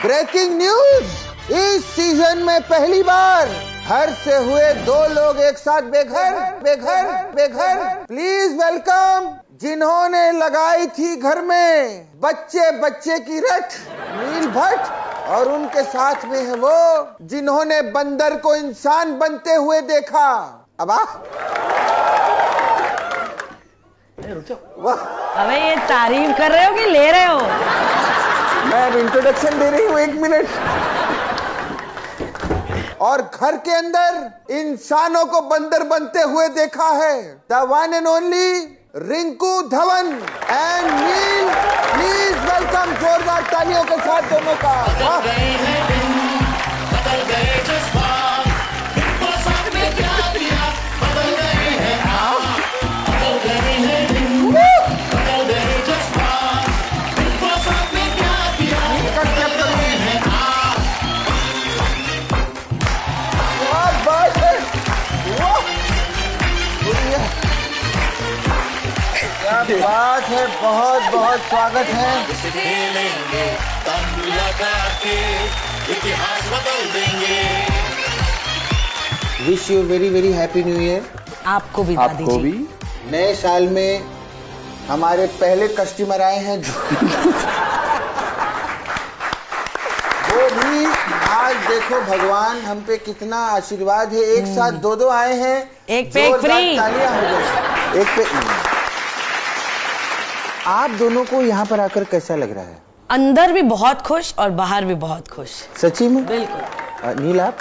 Breaking news, इस season में पहली बार घर से हुए 2 लोग एक साथ बेघर। प्लीज वेलकम जिन्होंने लगाई थी घर में बच्चे की रट, नील भट्ट, और उनके साथ में है वो जिन्होंने बंदर को इंसान बनते हुए देखा। अब अबे ये तारीफ कर रहे हो कि ले रहे हो? मैं अब इंट्रोडक्शन दे रही हूँ, 1 मिनट। और घर के अंदर इंसानों को बंदर बनते हुए देखा है the one and only Rinku Dhawan and Neil. Please welcome जोरदार तालियों के साथ दोनों का। बात है, बहुत बहुत स्वागत है। Wish you very very happy new year. आपको भी नए साल में हमारे पहले कस्टमर आए हैं जो वो भी आज देखो भगवान हम पे कितना आशीर्वाद है, एक साथ 2 आए हैं। एक पे एक फ्री। तालियां हो गई, एक पे। आप दोनों को यहाँ पर आकर कैसा लग रहा है? अंदर भी बहुत खुश और बाहर भी बहुत खुश। सच्ची में? बिल्कुल। नील आप?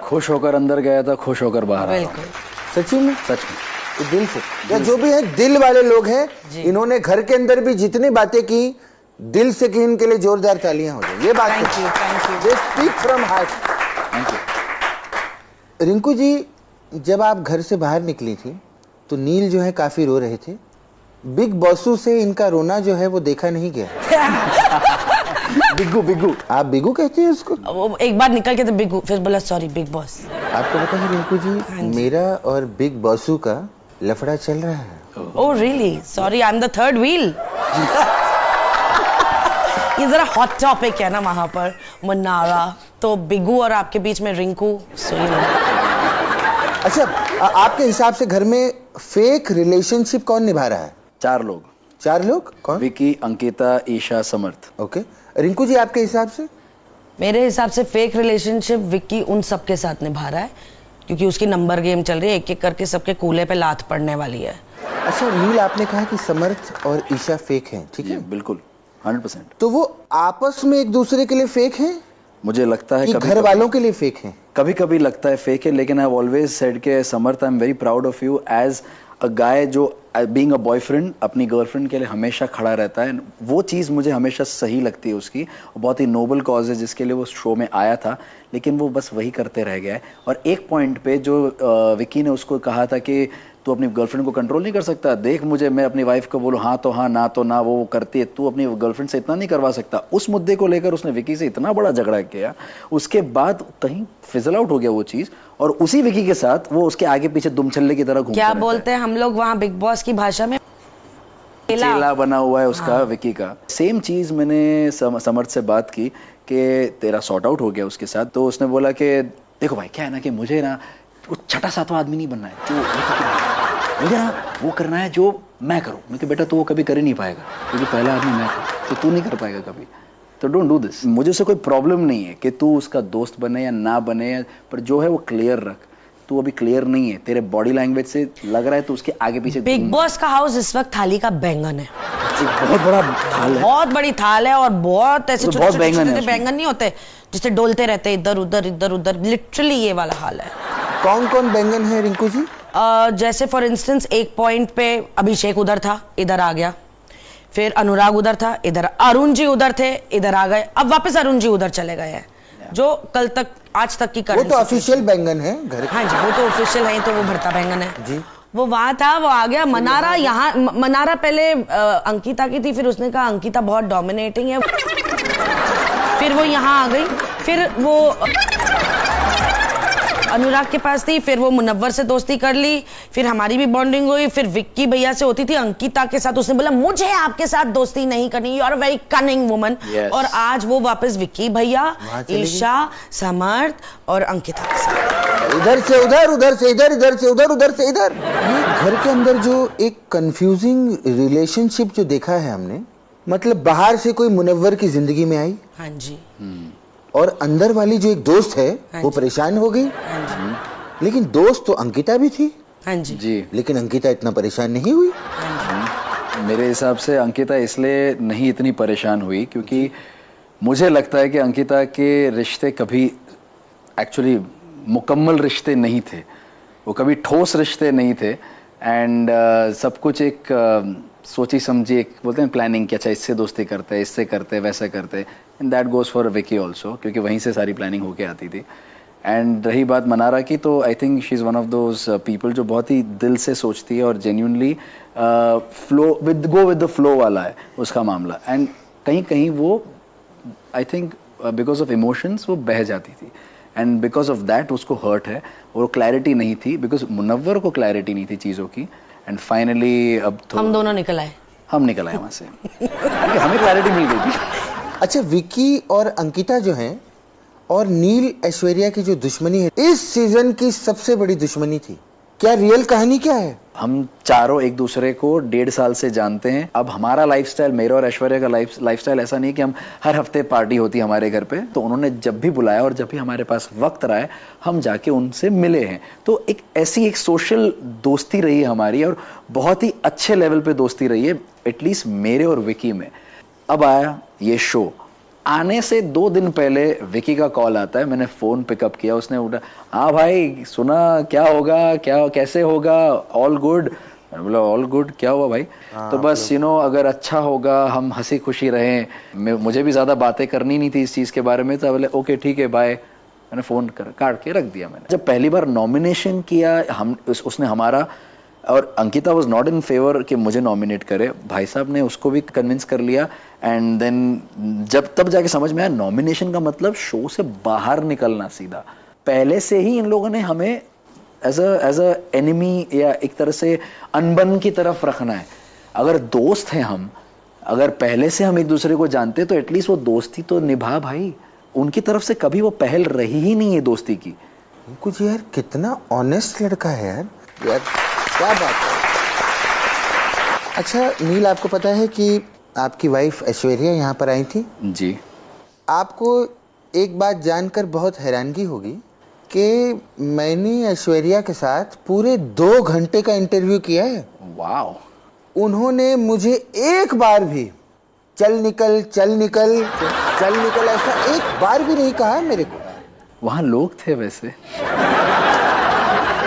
खुश होकर अंदर गया था, खुश होकर बाहर आया। बिल्कुल। सच्ची में? सच में। तो दिल से, या जो भी है दिल वाले लोग हैं, इन्होंने घर के अंदर भी जितनी बातें की दिल से की, इनके लिए जोरदार तालियां हो जाए। ये बात thank you. Speak from heart. Thank you. Rinku ji, जब आप घर से बाहर निकली थी तो नील जो है काफी रो रहे थे। बिग बॉसू से इनका रोना जो है वो देखा नहीं गया। बिग्गू आप बिग्गू कहते हैं उसको? वो एक बार निकल के तो बिग्गू, फिर बोला सॉरी बिग बॉस। आपको पता है रिंकू जी, मेरा और बिग बॉसू का लफड़ा चल रहा है। Oh really? Sorry, I am the third wheel. ये जरा हॉट टॉपिक है ना वहां पर, मनारा। तो बिग्गू और आपके बीच में रिंकू। अच्छा, आपके हिसाब से घर में फेक रिलेशनशिप कौन निभा रहा है? 4 लोग। 4 लोग? कौन? विकी, अंकिता, ईशा, समर्थ। ओके। रिंकू जी आपके हिसाब से? मेरे हिसाब से फेक रिलेशनशिप विक्की उन सबके साथ निभा रहा है, क्योंकि उसकी नंबर गेम चल रही है, एक एक करके सबके कूले पे लात पड़ने वाली है। अच्छा नील, आपने कहा कि समर्थ और ईशा फेक हैं, ठीक है? बिल्कुल 100%। तो वो आपस में एक दूसरे के लिए फेक हैं? मुझे लगता है कि घर वालों के लिए फेक हैं? कभी कभी लगता है फेक है, लेकिन आई हैव ऑलवेज सेड के Samarth, I am very proud of you as a guy जो बीइंग अ बॉयफ्रेंड अपनी गर्लफ्रेंड के लिए हमेशा खड़ा रहता है। वो चीज़ मुझे हमेशा सही लगती है उसकी। बहुत ही नोबल कॉज है जिसके लिए वो शो में आया था, लेकिन वो बस वही करते रह गया है। और एक पॉइंट पे जो विकी ने उसको कहा था कि तू अपनी गर्लफ्रेंड को कंट्रोल नहीं कर सकता, देख मुझे, मैं अपनी वाइफ को बोलूँ हाँ तो हाँ, ना तो ना, वो करती है, तू अपनी गर्लफ्रेंड से इतना नहीं करवा सकता। उस मुद्दे को लेकर उसने विकी से इतना बड़ा झगड़ा किया, उसके बाद कहीं फिजल आउट हो गया वो चीज, और उसी विकी के साथ वो उसके आगे पीछे दुमछल्ले की तरह घूमता क्या बोलते हैं हम लोग वहाँ बिग बॉस की भाषा में, चेला बना हुआ है उसका। हाँ। विकी का सेम चीज मैंने समर्थ से बात की कि तेरा सॉर्ट आउट हो गया उसके साथ, तो उसने बोला कि देखो भाई क्या है ना कि मुझे ना वो 6वां आदमी नहीं बनना है, तो मुझे ना वो करना है जो मैं करूं। मैं कि बेटा तू वो कभी कर ही नहीं पाएगा, क्योंकि पहला आदमी मैं था, तो तू नहीं कर पाएगा कभी, तो डोंट डू दिस। मुझे उससे कोई प्रॉब्लम नहीं है कि तू उसका दोस्त बने या ना बने, पर जो है वो क्लियर रख। तू अभी क्लियर नहीं है, तेरे बॉडी लैंग्वेज से लग रहा है तो उसके आगे पीछे। बिग बॉस का हाउस इस वक्त थाली का बैंगन है, बहुत बड़ा थाल है, बहुत बड़ी थाल है, और बहुत ऐसे छोटे छोटे बैंगन नहीं होते जिससे डोलते रहते इधर उधर, लिटरली ये वाला हाल है। कौन कौन बैंगन है रिंकू जी? जैसे फॉर इंस्टेंस एक पॉइंट पे अभिषेक उधर था, इधर आ गया, फिर अनुराग उधर था, इधर अरुण जी उधर थे, इधर आ गए, अब वापस अरुण जी उधर चले गए हैं, जो कल तक आज तक की वो तो ऑफिशियल बैंगन है घर। हाँ जी, वो तो ऑफिशियल है, तो वो भरता बैंगन है जी। वो वहां था, वो आ गया। मनारा यहाँ, मनारा पहले अंकिता की थी, फिर उसने कहा अंकिता बहुत डोमिनेटिंग है, फिर वो यहाँ आ गई, फिर वो अनुराग के पास थी, फिर वो मुनव्वर से दोस्ती कर ली, फिर हमारी भी बॉन्डिंग हुई, फिर विक्की भैया से होती थी अंकिता के साथ, उसने बोला मुझे आपके साथ दोस्ती नहीं करनी, you are a very cunning woman. और आज वो वापस विक्की भैया, ईशा, समर्थ और अंकिता के साथ, इधर से उधर, उधर से इधर, इधर से उधर, उधर से इधर। ये घर के अंदर जो एक कंफ्यूजिंग रिलेशनशिप जो देखा है हमने, मतलब बाहर से कोई मुनव्वर की जिंदगी में आई, हाँ जी, और अंदर वाली जो एक दोस्त है वो परेशान हो गई, लेकिन दोस्त तो अंकिता भी थी, हाँ जी जी, लेकिन अंकिता इतना परेशान नहीं हुई। मेरे हिसाब से अंकिता इसलिए नहीं इतनी परेशान हुई क्योंकि मुझे लगता है कि अंकिता के रिश्ते कभी एक्चुअली मुकम्मल रिश्ते नहीं थे, वो कभी ठोस रिश्ते नहीं थे, एंड सब कुछ एक सोची समझी, एक बोलते हैं प्लानिंग कि अच्छा इससे दोस्ती करते हैं, इससे करते हैं, वैसे करते हैं, and that goes for Vicky also, क्योंकि वहीं से सारी प्लानिंग होके आती थी। एंड रही बात मनारा की, तो I think she is one of those people जो बहुत ही दिल से सोचती है और genuinely flow go with the flow वाला है उसका मामला, एंड कहीं कहीं वो I think because of emotions वो बह जाती थी, एंड बिकॉज ऑफ दैट उसको हर्ट है, और क्लैरिटी नहीं थी, बिकॉज मुनव्वर को क्लैरिटी नहीं थी चीज़ों की, एंड फाइनली अब तो हम दोनों निकल आए, हम निकल आए वहां से क्योंकि हमें क्लैरिटी मिल गई थी। अच्छा, विकी और अंकिता जो हैं और नील ऐश्वर्या की जो दुश्मनी है, इस सीजन की सबसे बड़ी दुश्मनी थी, क्या रियल कहानी क्या है? हम चारों एक दूसरे को 1.5 साल से जानते हैं। अब हमारा लाइफस्टाइल, मेरा और ऐश्वर्या का लाइफस्टाइल ऐसा नहीं कि हम हर हफ्ते पार्टी होती हमारे घर पे, तो उन्होंने जब भी बुलाया और जब भी हमारे पास वक्त रहा है हम जाके उनसे मिले हैं, तो एक ऐसी एक सोशल दोस्ती रही है हमारी, और बहुत ही अच्छे लेवल पे दोस्ती रही है, एटलीस्ट मेरे और विकी में। अब आया ये शो, आने से 2 दिन पहले विकी का कॉल आता है, मैंने फोन पिकअप किया, उसने उठा, हाँ भाई सुना क्या होगा, क्या कैसे होगा, ऑल गुड? मैंने बोला ऑल गुड, क्या हुआ भाई? तो बस अगर अच्छा होगा, हम हंसी खुशी रहें, मुझे भी ज्यादा बातें करनी नहीं थी इस चीज के बारे में, तो बोले ओके ठीक है बाय, मैंने फोन काट के रख दिया। मैंने जब पहली बार नॉमिनेशन किया उसने हमारा, और Ankita was not in favour कि मुझे नॉमिनेट करे, भाई साहब ने उसको भी कन्विंस कर लिया, एंड देन तब जाके समझ में आया नॉमिनेशन का मतलब शो से बाहर निकलना सीधा। पहले से ही इन लोगों ने हमें एज अ एनिमी या एक तरह से अनबन की तरफ रखना है। अगर दोस्त हैं हम, अगर पहले से हम एक दूसरे को जानते तो एटलीस्ट वो दोस्ती तो निभा भाई। उनकी तरफ से कभी वो पहल रही ही नहीं है दोस्ती की। कुछ यार कितना ऑनेस्ट लड़का है यार, क्या बात है। अच्छा नील, आपको पता है कि आपकी वाइफ ऐश्वर्या यहाँ पर आई थी? जी। आपको एक बात जानकर बहुत हैरानगी होगी कि मैंने ऐश्वर्या के साथ पूरे 2 घंटे का इंटरव्यू किया है। वाओ। उन्होंने मुझे एक बार भी चल निकल चल निकल चल निकल ऐसा एक बार भी नहीं कहा मेरे को। वहां लोग थे वैसे,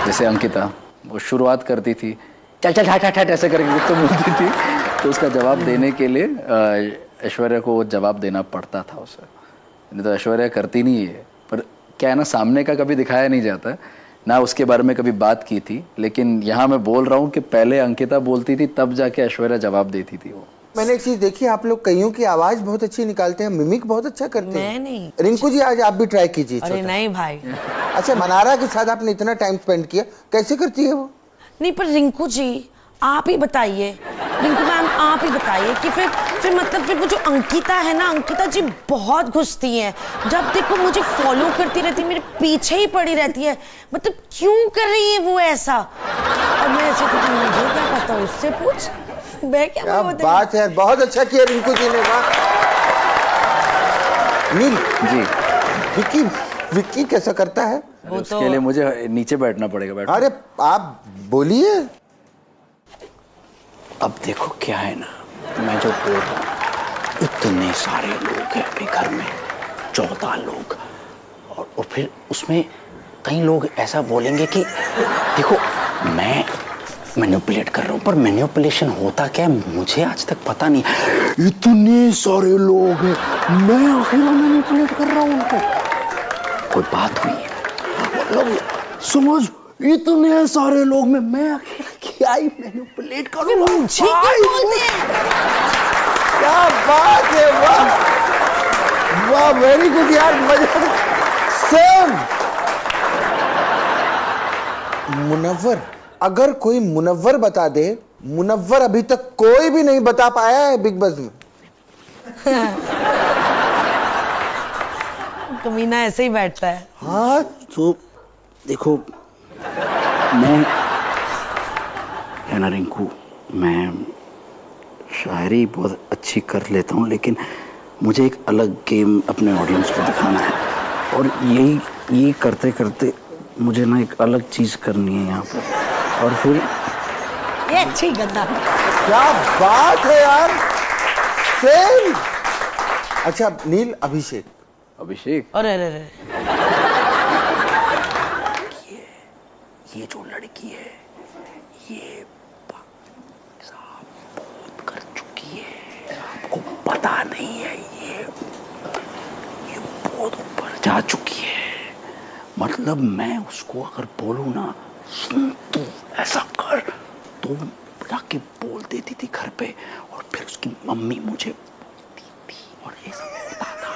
जैसे अंकिता वो शुरुआत करती थी चल चल हट हट हट ऐसे करके तो बोलती थी, तो उसका जवाब देने के लिए ऐश्वर्या को वो जवाब देना पड़ता था उसे, नहीं तो ऐश्वर्या करती नहीं है। पर क्या है ना, सामने का कभी दिखाया नहीं जाता ना, उसके बारे में कभी बात की थी, लेकिन यहाँ मैं बोल रहा हूँ कि पहले अंकिता बोलती थी तब जाके ऐश्वर्या जवाब देती थी। वो मैंने एक चीज देखी, आप लोग कईयों की आवाज बहुत अच्छी निकालते हैं, मिमिक बहुत अच्छा करते हैं। मैं नहीं। रिंकू जी आज आप भी ट्राई कीजिए। अरे नहीं भाई। अच्छा मनारा के साथ आपने इतना टाइम स्पेंड किया, कैसे करती है वो? नहीं पर रिंकू जी आप ही बताइए, रिंकू मैम आप ही बताइए कि फिर मतलब फिर वो जो अंकिता है ना, अंकिता जी बहुत घुसती हैं, जब देखो मुझे फॉलो करती रहती है, मेरे पीछे ही पड़ी रहती है, मतलब क्यों कर रही है वो ऐसा? और मैं ऐसे मुझे क्या पता, उससे पूछ, मैं क्या बात है। बहुत अच्छा किया रिंकू जी ने। नील जी, विक्की कैसा करता है? उसके लिए मुझे नीचे बैठना पड़ेगा। अरे आप बोलिए। अब देखो क्या है ना, मैं जो बोल रहा हूँ, इतने सारे लोग हैं अभी घर में, 14 लोग, और फिर उसमें कई लोग ऐसा बोलेंगे कि देखो मैं मैनिपुलेट कर रहा हूँ, पर मैनिपुलेशन होता क्या है मुझे आज तक पता नहीं। इतने सारे लोग हैं, मैं अकेला मैनिपुलेट कर रहा हूँ उनको। कोई बात हुई है, मतलब समझ, इतने सारे लोग में मैं अकेला क्या ही मैनिपुलेट करूँ? क्या बात है, वाह वाह, वेरी गुड यार, मजा सेम। मुनव्वर, अगर कोई मुनव्वर बता दे, मुनव्वर अभी तक कोई भी नहीं बता पाया है बिग बॉस में। कमीना ऐसे ही बैठता है। हाँ तो देखो, मैं है ना रिंकू, मैं शायरी बहुत अच्छी कर लेता हूँ, लेकिन मुझे एक अलग गेम अपने ऑडियंस को दिखाना है, और यही करते करते मुझे ना एक अलग चीज करनी है यहाँ पर, और फिर ये अच्छी गद्दा। क्या बात है यार, सेम। अच्छा नील, अभिषेक। अभिषेक, अरे अरे अरे, ये जो लड़की है, ये साहब बहुत कर चुकी है, आपको पता नहीं है, ये बहुत ऊपर जा चुकी है। मतलब मैं उसको अगर बोलूं ना, सुन तू ऐसा कर, तो जाके बोल देती थी घर पे, और फिर उसकी मम्मी मुझे बोलती थी, और ऐसा होता था।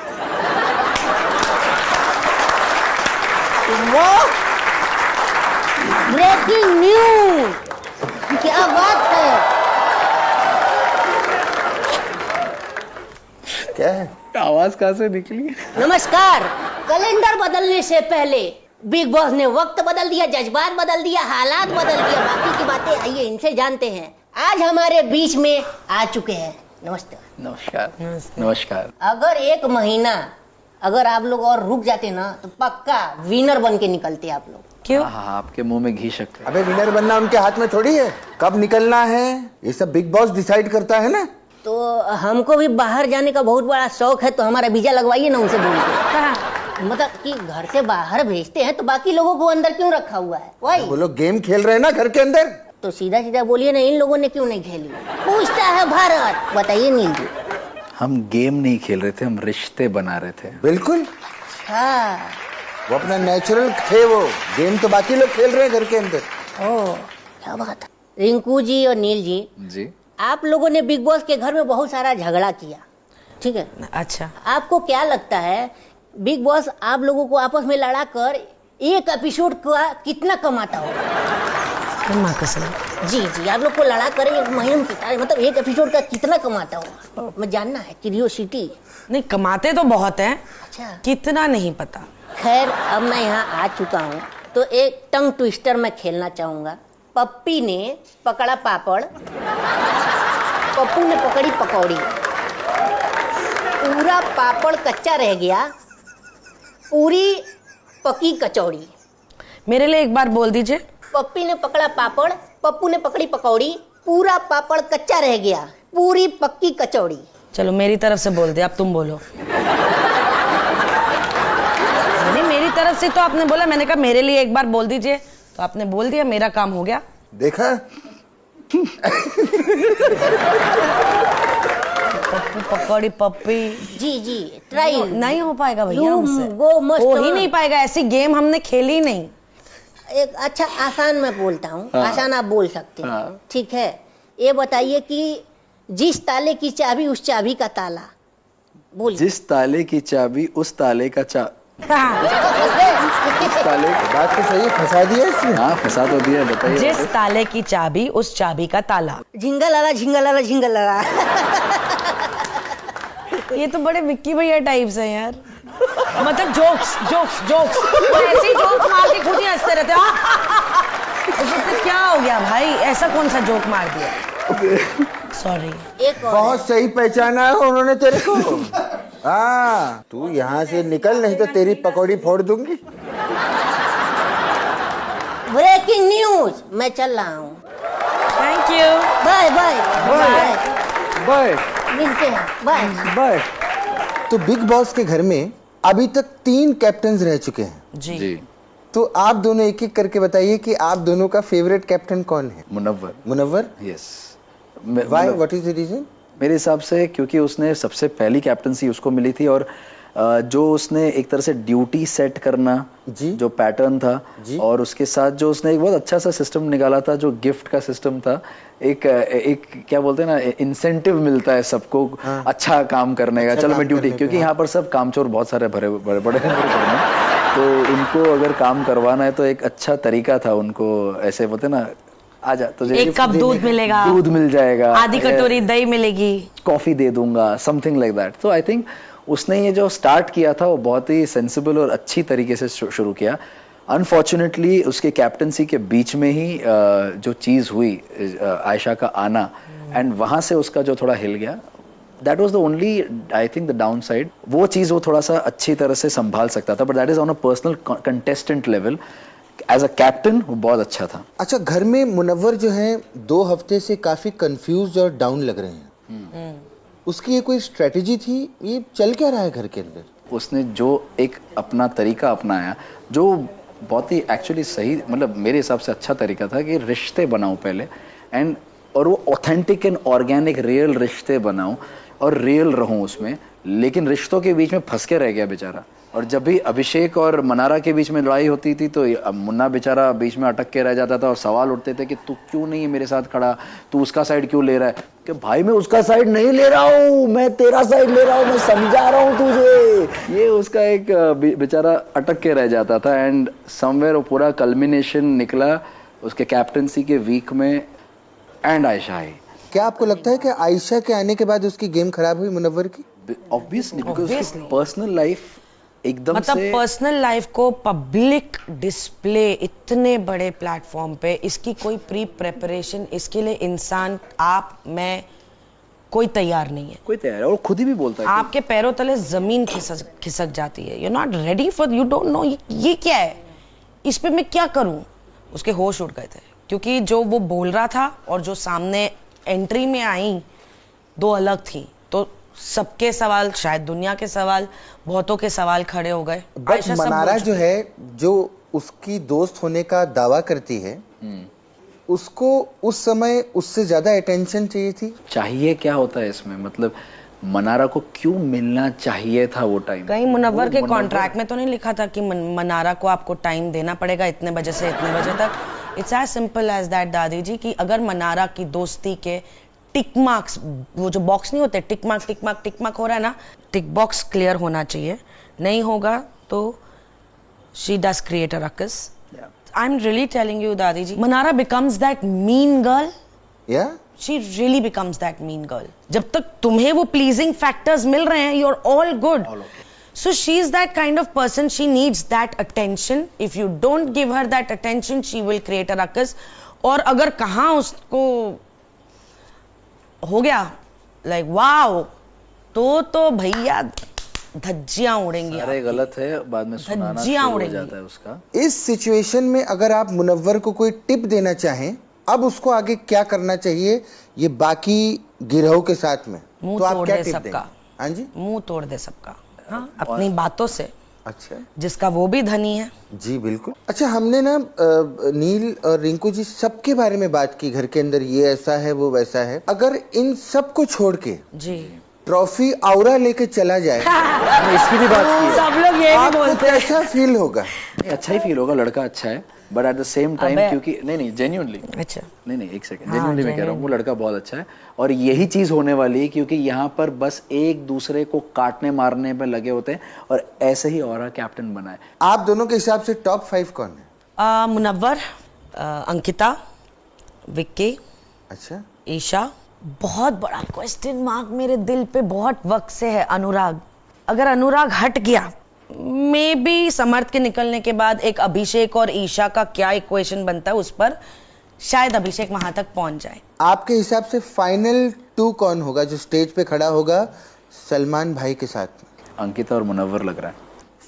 ब्रेकिंग न्यूज, क्या बात है। क्या है? आवाज कहाँ से निकली? नमस्कार। कैलेंडर बदलने से पहले बिग बॉस ने वक्त बदल दिया, जज्बात बदल दिया, हालात बदल दिया, बाकी की बातें आइए इनसे जानते हैं। आज हमारे बीच में आ चुके हैं। नमस्ते। नमस्कार। नमस्कार। अगर एक महीना अगर आप लोग और रुक जाते ना, तो पक्का विनर बन के निकलते आप लोग। क्यों? हाँ, आपके मुंह में घी शक्कर। अबे विनर बनना उनके हाथ में थोड़ी है, कब निकलना है ये सब बिग बॉस डिसाइड करता है ना। तो हमको भी बाहर जाने का बहुत बड़ा शौक है, तो हमारा वीजा लगवाइए ना उनसे बोल के। मतलब कि घर से बाहर भेजते हैं तो बाकी लोगों को अंदर क्यों रखा हुआ है? वही वो लोग गेम खेल रहे हैं ना घर के अंदर। तो सीधा सीधा बोलिए ना, इन लोगों ने क्यों नहीं खेली? पूछता है भारत। बताइए नील जी। हम गेम नहीं खेल रहे थे, हम रिश्ते बना रहे थे। बिल्कुल, हाँ। वो अपना नेचुरल थे, वो गेम तो बाकी लोग खेल रहे हैं घर के अंदर। ओ, क्या बात है। रिंकू जी और नील जी, जी, आप लोगों ने बिग बॉस के घर में बहुत सारा झगड़ा किया, ठीक है? अच्छा, आपको क्या लगता है बिग बॉस आप लोगों को आपस में लड़ा कर एक एपिसोड का कितना कमाता होगा? माँ कसम। जी जी, आप लोग को लड़ा कर एक महीने में कितना, मतलब एक एपिसोड का कितना कमाता होगा? मैं जानना है, क्यूरियोसिटी। नहीं, कमाते तो बहुत हैं, अच्छा, कितना नहीं पता। खैर अब मैं यहाँ आ चुका हूँ, तो एक टंग ट्विस्टर मैं खेलना चाहूंगा। पप्पी ने पकड़ा पापड़, पप्पू ने पकड़ी पकौड़ी, पूरा पापड़ कच्चा रह गया, पूरी पकी कचौड़ी। मेरे लिए एक बार बोल दीजिए। पप्पी ने पकड़ा पापड़, पप्पू ने पकड़ी पकौड़ी, पूरा पापड़ कच्चा रह गया, पूरी पक्की कचौड़ी। चलो मेरी तरफ से बोल दे, अब तुम बोलो। नहीं, मेरी तरफ से तो आपने बोला, मैंने कहा मेरे लिए एक बार बोल दीजिए, तो आपने बोल दिया, मेरा काम हो गया। देखा? पप्पू पकौड़ी पप्पी। जी जी, ट्राई। नहीं हो पाएगा भैया हमसे, वो मस्त हो ही नहीं पाएगा, ऐसी गेम हमने खेली नहीं। एक अच्छा आसान मैं बोलता हूँ, हाँ। आसान आप बोल सकते हैं, हाँ। ठीक है? ये बताइए कि जिस ताले की चाबी उस चाबी का ताला, बोलिए। जिस ताले की चाबी उस ताले का ताले। बात तो सही है, फंसा दिया इसने। हाँ, फंसा तो दिया, बताइए। जिस ताले की चाबी उस चाबी का ताला। झिंगलाला झिंगलाला झिंगलाला। ये तो बड़े विक्की भैया टाइप्स हैं यार, मतलब जोक्स जोक्स जोक्स, वो ऐसे ही जोक मार के खुद ही हंसते रहते हैं। तो क्या हो गया भाई, ऐसा कौन सा जोक मार दिया? सॉरी। एक और बहुत सही पहचाना है उन्होंने तेरे को। हाँ, तू यहाँ से निकल, नहीं तो तेरी पकौड़ी फोड़ दूंगी। ब्रेकिंग न्यूज, मैं चल रहा हूँ। Thank you. Bye bye bye, bye मिलते हैं, बाय। बाय। तो बिग बॉस के घर में अभी तक 3 कैप्टन रह चुके हैं। जी, जी, तो आप दोनों एक एक करके बताइए कि आप दोनों का फेवरेट कैप्टन कौन है? Munawar. Munawar. Yes. Why, what is the reason? मेरे हिसाब से क्योंकि उसने सबसे पहली कैप्टनसी उसको मिली थी, और जो उसने एक तरह से ड्यूटी सेट करना, जी, जो पैटर्न था, जी, और उसके साथ जो उसने एक बहुत अच्छा सा सिस्टम निकाला था, जो गिफ्ट का सिस्टम था, एक क्या बोलते हैं ना, इंसेंटिव मिलता है सबको। अच्छा काम करने का। अच्छा चलो काम मैं ड्यूटी, करने क्योंकि का। यहाँ पर सब कामचोर बहुत सारे भरे बड़े बड़े घर में, तो उनको अगर काम करवाना है तो एक अच्छा तरीका था उनको, ऐसे बोलते ना, आजा तुझे एक कप दूध मिलेगा, दूध मिल जाएगा, आधी कटोरी दही मिलेगी, कॉफी दे दूंगा, समथिंग लाइक दैट। तो आई थिंक उसने ये जो स्टार्ट किया था वो बहुत ही सेंसिबल और अच्छी तरीके से शुरू किया। अनफॉर्चुनेटली उसके कैप्टनसी के बीच में ही जो चीज हुई आयशा का आना, एंड वहां से उसका जो थोड़ा हिल गया, that was the only I think the down side. वो चीज वो थोड़ा सा अच्छी तरह से संभाल सकता था, but that is on a personal contestant level. As a captain वो बहुत अच्छा था। अच्छा, घर में मुनव्वर जो है 2 हफ्ते से काफी कंफ्यूज और डाउन लग रहे हैं। उसकी ये कोई स्ट्रेटेजी थी? ये चल क्या रहा है घर के अंदर? उसने जो एक अपना तरीका अपनाया जो बहुत ही एक्चुअली सही, मतलब मेरे हिसाब से अच्छा तरीका था कि रिश्ते बनाओ पहले, एंड और वो ऑथेंटिक एंड ऑर्गेनिक रियल रिश्ते बनाओ और रियल रहूं उसमें। लेकिन रिश्तों के बीच में फंस के रह गया बेचारा। और जब भी अभिषेक और मनारा के बीच में लड़ाई होती थी तो मुन्ना बेचारा बीच में अटक के रह जाता था और सवाल उठते थे कि तू क्यों नहीं है मेरे साथ खड़ा, तू उसका साइड क्यों ले रहा है? कि भाई मैं उसका साइड नहीं ले रहा हूँ, मैं तेरा साइड ले रहा हूँ, मैं समझा रहा हूँ तुझे। ये उसका एक बेचारा अटक के रह जाता था। एंड समवेयर वो पूरा कल्मिनेशन निकला उसके कैप्टनसी के वीक में, एंड आयशा आई। क्या आपको लगता है कि आयशा के आने के बाद उसकी गेम खराब हुई मुनव्वर की? ऑब्वियसली, बिकॉज पर्सनल लाइफ एकदम मतलब से पर्सनल लाइफ को पब्लिक डिस्प्ले इतने बड़े प्लेटफॉर्म पे, इसकी कोई प्री प्रेपरेशन, इसके लिए इंसान, आप, मैं, कोई तैयार नहीं है। कोई तैयार है, और खुद ही भी बोलता है आपके पैरों तले जमीन खिसक जाती है। You not ready for, you don't know ये क्या है, इस पे मैं क्या करूं। उसके होश उड़ गए थे, क्योंकि जो वो बोल रहा था और जो सामने एंट्री में आई 2 अलग थी। तो सबके सवाल, शायद दुनिया के सवाल, बहुतों के सवाल खड़े हो गए। बट मनारा जो है, जो उसकी दोस्त होने का दावा करती है, उसको उस समय उससे ज्यादा अटेंशन चाहिए थी। चाहिए क्या होता है इसमें, मतलब मनारा को क्यों मिलना चाहिए था वो टाइम? कहीं मुनव्वर के कॉन्ट्रैक्ट में तो नहीं लिखा था कि मनारा को आपको टाइम देना पड़ेगा इतने बजे से इतने बजे तक? It's as simple as that दादी जी, कि अगर मनारा की दोस्ती के टिक मार्क्स, वो जो बॉक्स नहीं होते, टिक मार्क हो रहा है ना, टिक बॉक्स क्लियर होना चाहिए। नहीं होगा तो she does create a ruckus. I am really telling you dadi ji, Manara becomes that mean girl. Yeah she really becomes that mean girl. जब तक तुम्हें वो प्लीजिंग फैक्टर्स मिल रहे हैं, you are all good. So she is that kind of person, she needs that attention. If you don't give her that attention, she will create a ruckus. और अगर कहाँ उसको हो गया like wow, तो भैया धज्जियां उड़ेंगी। अरे गलत है, बाद में सुनाना शुरू हो जाता है उसका। इस सिचुएशन में अगर आप मुनव्वर को कोई टिप देना चाहें, अब उसको आगे क्या करना चाहिए ये बाकी गिरोह के साथ में, मुंह तो आप तोड़ क्या दे टिप सबका। देंगे? हाँ जी, मुंह तोड़ दे सबका। हाँ, अपनी बातों से, अच्छा जिसका वो भी धनी है। जी बिल्कुल। अच्छा, हमने ना नील और रिंकू जी सबके बारे में बात की, घर के अंदर ये ऐसा है वो वैसा है। अगर इन सब को छोड़ के जी ट्रॉफी औरा लेके चला जाए, इसकी भी बात की है, सब लोग ये भी आपको बोलते हैं। कैसा फील होगा? नहीं, अच्छा ही फील होगा, लड़का अच्छा है, but at the same time क्योंकि नहीं जेन्युइनली, अच्छा नहीं एक सेकंड, हाँ, जेन्युइनली मैं कह रहा हूँ वो लड़का बहुत अच्छा है। और यही चीज होने वाली है, क्योंकि यहाँ पर बस एक दूसरे को काटने मारने पे लगे होते हैं, और ऐसे ही औरा कैप्टन बना है। आप दोनों के हिसाब से टॉप 5 कौन है? मुनव्वर, अंकिता, विक्की, अच्छा, ईशा। बहुत बड़ा क्वेश्चन मार्क मेरे दिल पे बहुत वक्त से है, अनुराग। अगर अनुराग हट गया, मे बी समर्थ के निकलने के बाद एक अभिषेक और ईशा का क्या इक्वेशन बनता है, उस पर शायद अभिषेक वहां तक पहुंच जाए। आपके हिसाब से फाइनल 2 कौन होगा जो स्टेज पे खड़ा होगा सलमान भाई के साथ में? अंकिता और मुनव्वर लग रहा है।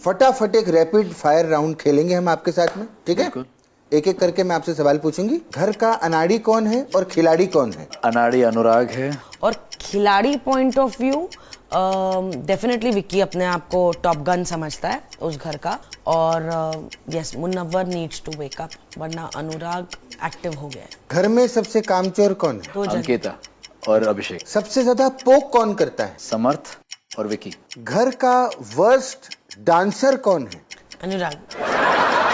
फटाफट एक रैपिड फायर राउंड खेलेंगे हम आपके साथ में, ठीक है? एक एक करके मैं आपसे सवाल पूछूंगी। घर का अनाड़ी कौन है और खिलाड़ी कौन है? अनाड़ी अनुराग है, और खिलाड़ी point of view definitely Vicky अपने आप को टॉप गन समझता है उस घर का। और yes, Munawar needs to wake up, वरना अनुराग एक्टिव हो गया है। घर में सबसे कामचोर कौन है? 2 जन। अंकिता और अभिषेक। सबसे ज्यादा पोक कौन करता है? समर्थ और विकी। घर का वर्स्ट डांसर कौन है? अनुराग।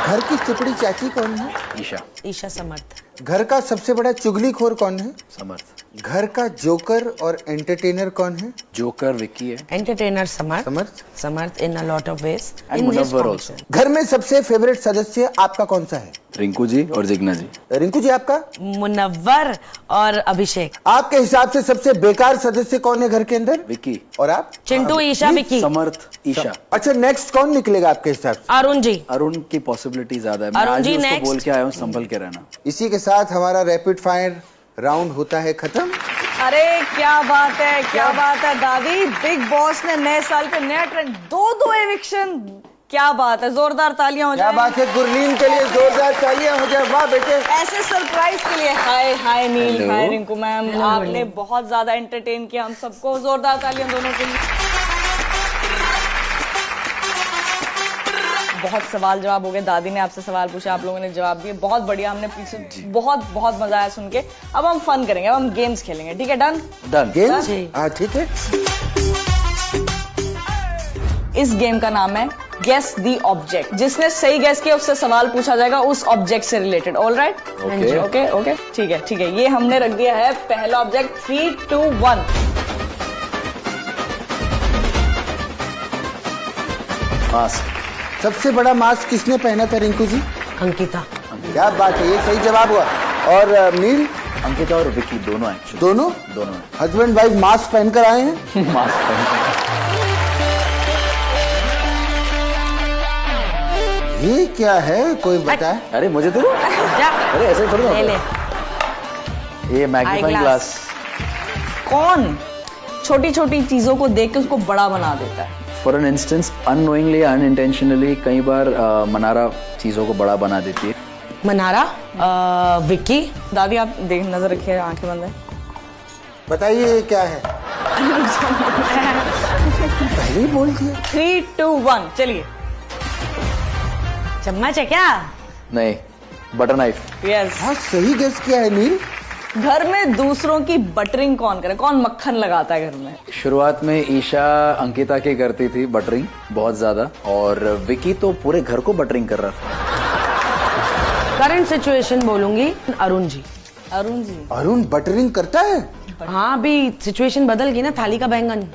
घर की चिपड़ी चाची कौन है? ईशा। ईशा समर्थ। घर का सबसे बड़ा चुगलीखोर कौन है? समर्थ। घर का जोकर और एंटरटेनर कौन है? जोकर विक्की है। Entertainer Samarth. Samarth. Samarth in a lot of ways. And Munawar also। घर में सबसे फेवरेट सदस्य आपका कौन सा है? रिंकू जी और जिग्ना जी। रिंकू जी आपका? मुनव्वर और अभिषेक। आपके हिसाब से सबसे बेकार सदस्य कौन है घर के अंदर? विक्की। और आप? चिंटू, ईशा, विक्की। समर्थ, ईशा। अच्छा, नेक्स्ट कौन निकलेगा आपके हिसाब से? अरुण जी। अरुण की पॉसिबिलिटी ज्यादा है। मैं अरुण आज जी ही उसको next। बोल के आया हूँ संभल के रहना। इसी के साथ हमारा रैपिड फायर राउंड होता है खत्म। अरे क्या बात है, क्या बात है दादी। बिग बॉस ने नए साल पे नया ट्रेंड, दो एविक्शन। क्या बात है, जोरदार तालियां हो क्या जाए। बात है, गुरलीन के लिए जोरदार तालियां हो जाए। वाह बेटे। ऐसे सरप्राइज के लिए हाय हाय नील, हाय रिंकू मैम, आपने बहुत ज्यादा एंटरटेन किया हम सबको। जोरदार तालियां दोनों के लिए। बहुत सवाल जवाब हो गए, दादी ने आपसे सवाल पूछा, आप लोगों ने जवाब दिए, बहुत बढ़िया। हमने पीछे बहुत मजा आया सुन के। अब हम फन करेंगे, अब हम गेम्स खेलेंगे, ठीक है? Done done. गेम्स? हाँ ठीक है। इस गेम का नाम है गेस द ऑब्जेक्ट। जिसने सही गेस किया उससे सवाल पूछा जाएगा उस ऑब्जेक्ट से related. All right? Okay okay, ठीक है। ये हमने रख दिया है पहला ऑब्जेक्ट। 3, 2, 1। मास्क। सबसे बड़ा मास्क किसने पहना था रिंकू जी? अंकिता। क्या बात है, ये सही जवाब हुआ। और नील? अंकिता और विक्की दोनों एक्चुअली। दोनों हस्बैंड वाइफ मास्क पहनकर आए हैं। मास्क पहन। ये क्या है, कोई बताए? अरे मुझे तो अरे ऐसे थोड़ी ले ले। ये मैग्नीफाइंग ग्लास। कौन छोटी छोटी चीजों को देख के उसको बड़ा बना देता है? For an instance, unknowingly unintentionally कई बार मनारा चीजों को बड़ा बना देती है। मनारा। विक्की। दादी आप देख, नजर रखिए, आंखें बंद है। बताइए ये क्या है? पहले ही बोल दिया। 3, 2, 1 चलिए। चम्मच है क्या? नहीं, बटर नाइफ। यस। हाँ सही गेस किया है नील। घर में दूसरों की बटरिंग कौन करे? कौन मक्खन लगाता है घर में? शुरुआत में ईशा अंकिता की करती थी बटरिंग बहुत ज्यादा, और विकी तो पूरे घर को बटरिंग कर रहा था। करंट सिचुएशन बोलूंगी अरुण जी। अरुण बटरिंग करता है? हाँ, अभी सिचुएशन बदल गई ना, थाली का बैंगन।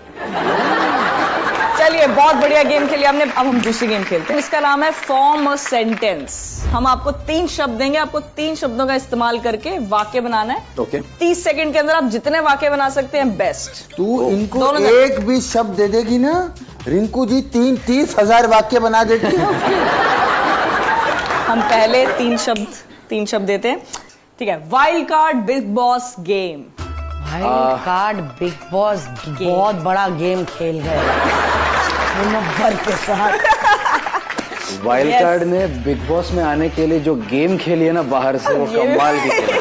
चलिए, बहुत बढ़िया गेम खेलिए हमने। अब हम दूसरी गेम खेलते हैं। इसका नाम है फॉर्म अ सेंटेंस। हम आपको 3 शब्द देंगे, आपको 3 शब्दों का इस्तेमाल करके वाक्य बनाना है। ओके। 30 सेकंड के अंदर आप जितने वाक्य बना सकते हैं बेस्ट। तू इनको दोनों एक भी शब्द दे देगी ना, रिंकू जी 30,000 वाक्य बना देती है। हम पहले 3 शब्द देते हैं, ठीक है? Wild card big boss game. Wild card big boss बहुत बड़ा गेम खेल गए मुनव्वर के साथ। वाइल्ड कार्ड ने बिग बॉस में आने के लिए जो गेम खेली है ना बाहर से, वो कमाल की खेली।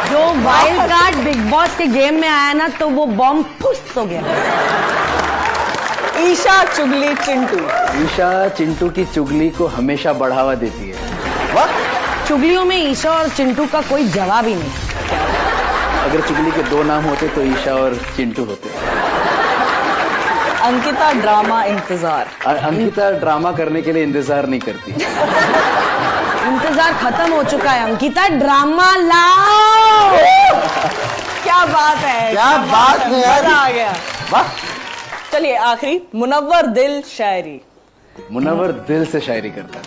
जो वाइल्ड कार्ड बिग बॉस के गेम में आया ना, तो वो बॉम्ब फुस हो गया। ईशा चुगली चिंटू। ईशा चिंटू की चुगली को हमेशा बढ़ावा देती है। चुगलियों में ईशा और चिंटू का कोई जवाब ही नहीं। अगर चुगली के 2 नाम होते तो ईशा और चिंटू होते। अंकिता ड्रामा इंतजार। अंकिता ड्रामा करने के लिए इंतजार नहीं करती। इंतजार खत्म हो चुका है। अंकिता ड्रामा लाओ। क्या बात है, क्या बात है यार। मजा आ गया। वाह। चलिए आखिरी, मुनव्वर दिल शायरी। मुनव्वर दिल से शायरी करता है।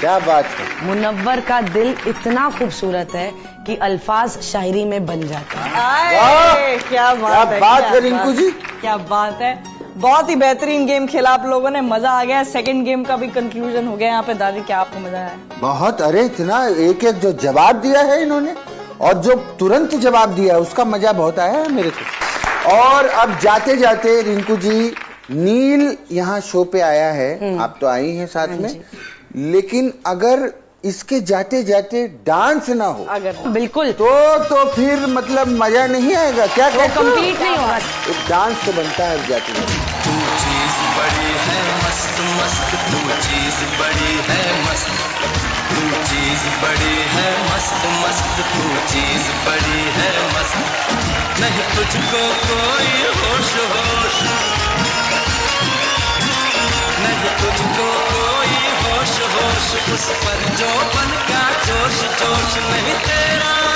क्या बात है। मुनव्वर का दिल इतना खूबसूरत है कि अल्फाज शायरी में बन जाता है। आए, क्या बात है, बात है रिंकू जी। क्या बात है। बहुत ही बेहतरीन गेम खेला आप लोगों ने, मजा आ गया। सेकंड गेम का भी कंक्लूजन हो गया यहाँ पे। दादी, क्या आपको मजा आया? बहुत। अरे इतना एक जो जवाब दिया है इन्होंने, और जो तुरंत जवाब दिया उसका मजा बहुत आया है मेरे को। और अब जाते जाते रिंकू जी, नील यहाँ शो पे आया है, आप तो आई हैं साथ में, लेकिन अगर इसके जाते जाते डांस ना हो, अगर बिल्कुल तो फिर मतलब मजा नहीं आएगा। क्या वो कंप्लीट नहीं होगा। एक डांस तो बनता है जाते जाते। तू चीज बड़ी है मस्त मस्त, तू चीज बड़ी है मस्त, तू चीज बड़ी है मस्त मस्त, तू चीज बड़ी है मस्त। नहीं तुझको कोई होश होश, नहीं तुझको कोई होश होश, उस पर जो बन का जोश जोश नहीं तेरा